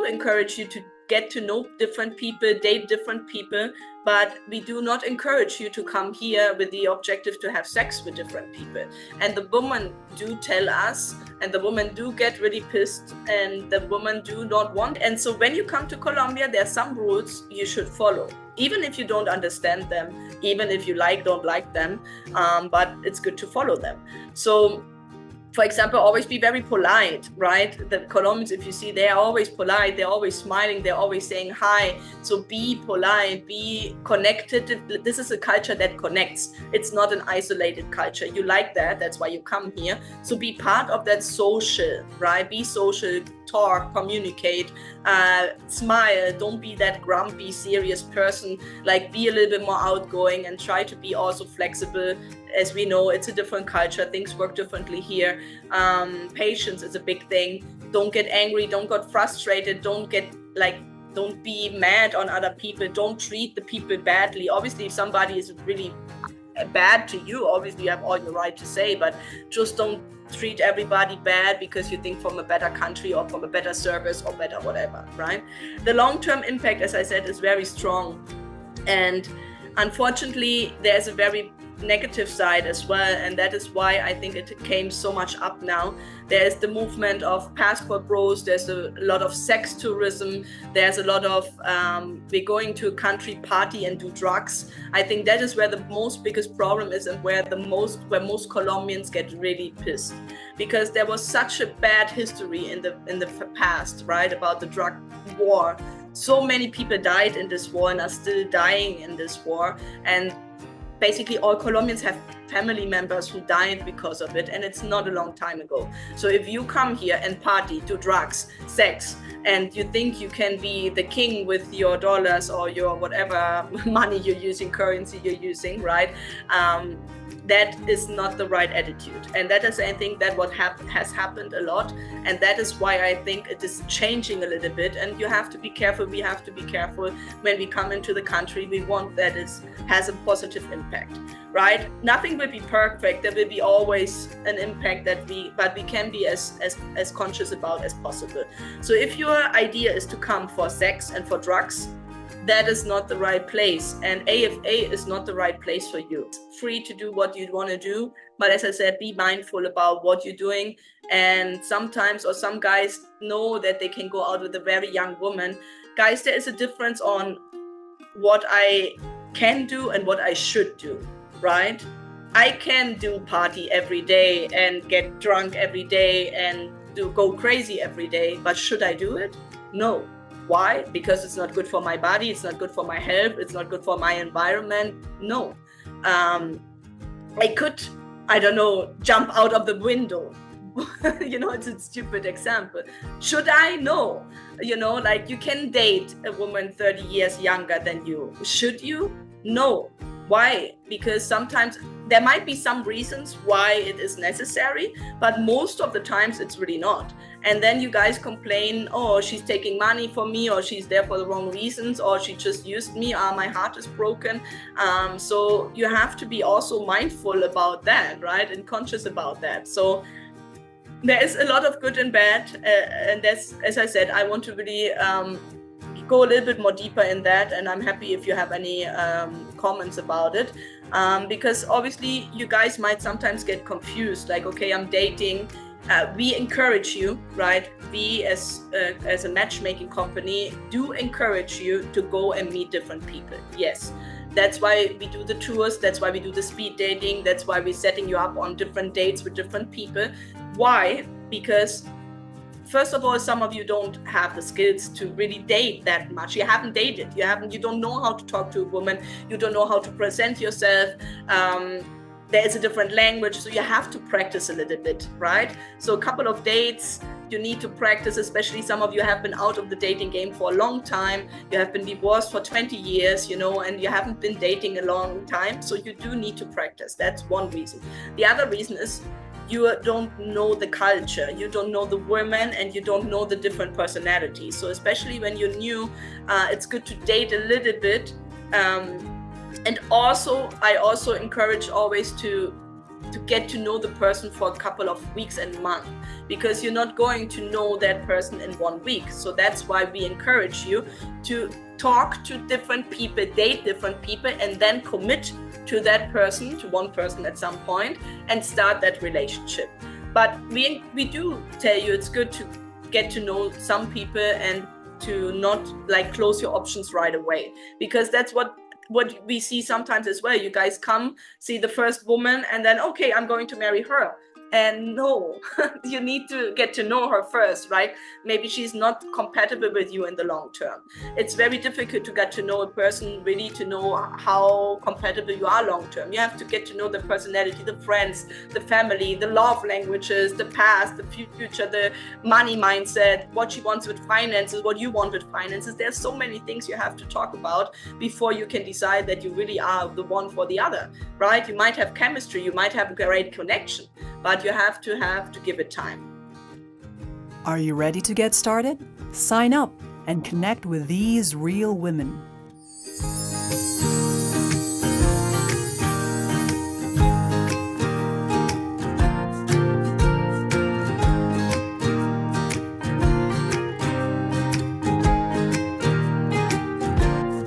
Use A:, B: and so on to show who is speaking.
A: encourage you to get to know different people, date different people, but we do not encourage you to come here with the objective to have sex with different people. And the women do tell us, and the women do get really pissed, and the women do not want. And so when you come to Colombia, there are some rules you should follow, even if you don't understand them, even if you don't like them, but it's good to follow them. So, for example, always be very polite, right? The Colombians, if you see, they are always polite, they're always smiling, they're always saying hi. So be polite, be connected. This is a culture that connects. It's not an isolated culture. You like that, that's why you come here. So be part of that social, right? Be social, talk, communicate, smile. Don't be that grumpy, serious person. Like, be a little bit more outgoing and try to be also flexible. As we know, it's a different culture. Things work differently here. Patience is a big thing. Don't get angry. Don't get frustrated. Don't be mad on other people. Don't treat the people badly. Obviously, if somebody is really bad to you, obviously you have all the right to say, but just don't treat everybody bad because you think from a better country or from a better service or better whatever, right? The long-term impact, as I said, is very strong. And unfortunately, there's a very negative side as well, and that is why I think it came so much up now. There's the movement of passport bros, there's a lot of sex tourism, there's a lot of we're going to a country, party and do drugs. I think that is where the biggest problem is, and where most Colombians get really pissed, because there was such a bad history in the past, right, about the drug war. So many people died in this war and are still dying in this war, and basically all Colombians have family members who died because of it, and it's not a long time ago. So if you come here and party, do drugs, sex, and you think you can be the king with your dollars or your whatever money you're using, currency you're using, right? That is not the right attitude. And that is, I think, that what has happened a lot. And that is why I think it is changing a little bit. And you have to be careful. We have to be careful when we come into the country. We want that it has a positive impact, right? Nothing will be perfect. There will be always an impact but we can be as conscious about as possible. So if your idea is to come for sex and for drugs, that is not the right place, and AFA is not the right place for you. It's free to do what you want to do, but as I said, be mindful about what you're doing. And sometimes, or some guys know that they can go out with a very young woman. Guys, there is a difference on what I can do and what I should do, right? I can do party every day and get drunk every day and go crazy every day, but should I do it? No. Why? Because it's not good for my body, it's not good for my health, it's not good for my environment. No. I could, I don't know, jump out of the window. It's a stupid example. Should I? No. Like, you can date a woman 30 years younger than you. Should you? No. Why? Because sometimes there might be some reasons why it is necessary, but most of the times it's really not. And then you guys complain, oh, she's taking money from me, or she's there for the wrong reasons, or she just used me, my heart is broken. So you have to be also mindful about that, right? And conscious about that. So there is a lot of good and bad. And that's, as I said, I want to really go a little bit more deeper in that, and I'm happy if you have any comments about it, because obviously you guys might sometimes get confused, like, okay, I'm dating. We encourage you, right? We as a matchmaking company do encourage you to go and meet different people. Yes, that's why we do the tours, that's why we do the speed dating, that's why we're setting you up on different dates with different people. Why? Because first of all, some of you don't have the skills to really date that much. You haven't dated. You don't know how to talk to a woman. You don't know how to present yourself. There is a different language, so you have to practice a little bit, right? So a couple of dates, you need to practice, especially some of you have been out of the dating game for a long time. You have been divorced for 20 years, and you haven't been dating a long time. So you do need to practice. That's one reason. The other reason is you don't know the culture, you don't know the women, and you don't know the different personalities. So especially when you're new, it's good to date a little bit. And also, I also encourage always to to get to know the person for a couple of weeks and months, because you're not going to know that person in 1 week. So that's why we encourage you to talk to different people, date different people, and then commit to that person, to one person at some point, and start that relationship. But we do tell you it's good to get to know some people and to not like close your options right away, because that's what we see sometimes as well. You guys come, see the first woman, and then, okay, I'm going to marry her. And no, you need to get to know her first, right? Maybe she's not compatible with you in the long term. It's very difficult to get to know a person, really to know how compatible you are long term. You have to get to know the personality, the friends, the family, the love languages, the past, the future, the money mindset, what she wants with finances, what you want with finances. There's so many things you have to talk about before you can decide that you really are the one for the other, right? You might have chemistry, you might have a great connection, but you have to give it time.
B: Are you ready to get started? Sign up and connect with these real women.